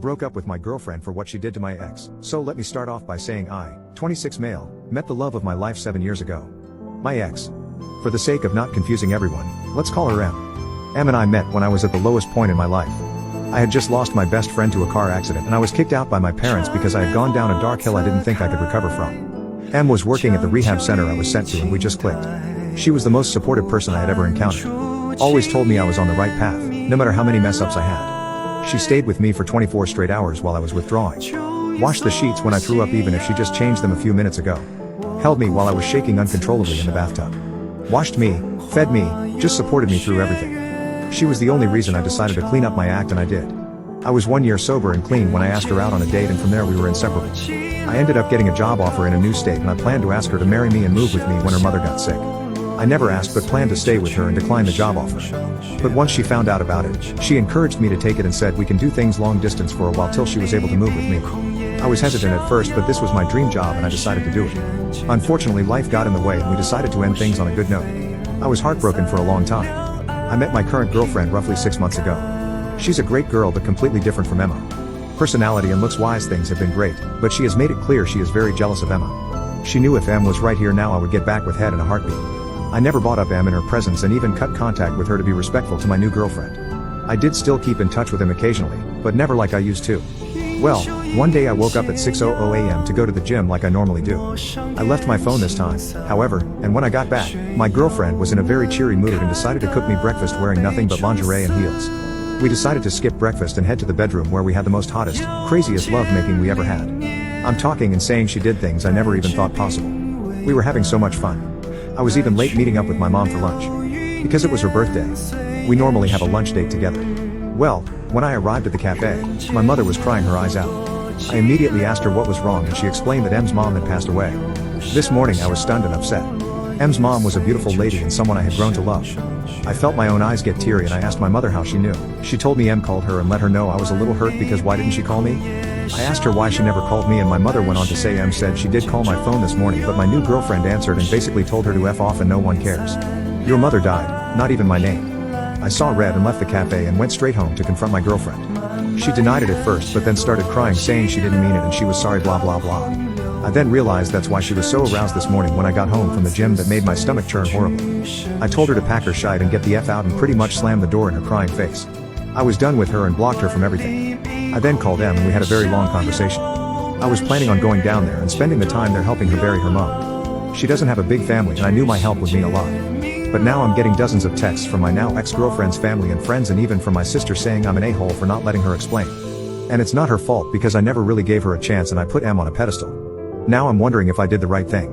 broke up with my girlfriend for what she did to my ex. So let me start off by saying I, 26 male, met the love of my life 7 years ago. My ex. For the sake of not confusing everyone, let's call her M. M and I met when I was at the lowest point in my life. I had just lost my best friend to a car accident and I was kicked out by my parents because I had gone down a dark hill I didn't think I could recover from. M was working at the rehab center I was sent to and we just clicked. She was the most supportive person I had ever encountered. Always told me I was on the right path, no matter how many mess ups I had. She stayed with me for 24 straight hours while I was withdrawing. Washed the sheets when I threw up even if she just changed them a few minutes ago. Held me while I was shaking uncontrollably in the bathtub. Washed me, fed me, just supported me through everything. She was the only reason I decided to clean up my act and I did. I was 1 year sober and clean when I asked her out on a date and from there we were inseparable. I ended up getting a job offer in a new state and I planned to ask her to marry me and move with me when her mother got sick. I never asked but planned to stay with her and decline the job offer. But once she found out about it, she encouraged me to take it and said we can do things long distance for a while till she was able to move with me. I was hesitant at first but this was my dream job and I decided to do it. Unfortunately life got in the way and we decided to end things on a good note. I was heartbroken for a long time. I met my current girlfriend roughly 6 months ago. She's a great girl but completely different from Emma. Personality and looks-wise things have been great, but she has made it clear she is very jealous of Emma. She knew if Em was right here now I would get back with head in a heartbeat. I never brought up Em in her presence and even cut contact with her to be respectful to my new girlfriend. I did still keep in touch with him occasionally, but never like I used to. Well, one day I woke up at 6:00 a.m. to go to the gym like I normally do. I left my phone this time, however, and when I got back, my girlfriend was in a very cheery mood and decided to cook me breakfast wearing nothing but lingerie and heels. We decided to skip breakfast and head to the bedroom where we had the most hottest, craziest lovemaking we ever had. I'm talking and saying she did things I never even thought possible. We were having so much fun. I was even late meeting up with my mom for lunch. Because it was her birthday. We normally have a lunch date together. Well, when I arrived at the cafe, my mother was crying her eyes out. I immediately asked her what was wrong and she explained that Em's mom had passed away. This morning I was stunned and upset. Em's mom was a beautiful lady and someone I had grown to love. I felt my own eyes get teary and I asked my mother how she knew. She told me Em called her and let her know I was a little hurt because why didn't she call me? I asked her why she never called me and my mother went on to say Em said she did call my phone this morning but my new girlfriend answered and basically told her to F off and no one cares. Your mother died, not even my name. I saw red and left the cafe and went straight home to confront my girlfriend. She denied it at first but then started crying saying she didn't mean it and she was sorry blah blah blah. I then realized that's why she was so aroused this morning when I got home from the gym that made my stomach churn horribly. I told her to pack her shite and get the F out and pretty much slammed the door in her crying face. I was done with her and blocked her from everything. I then called Em and we had a very long conversation. I was planning on going down there and spending the time there helping her bury her mom. She doesn't have a big family and I knew my help would mean a lot. But now I'm getting dozens of texts from my now ex-girlfriend's family and friends and even from my sister saying I'm an a-hole for not letting her explain. And it's not her fault because I never really gave her a chance and I put Em on a pedestal. Now I'm wondering if I did the right thing.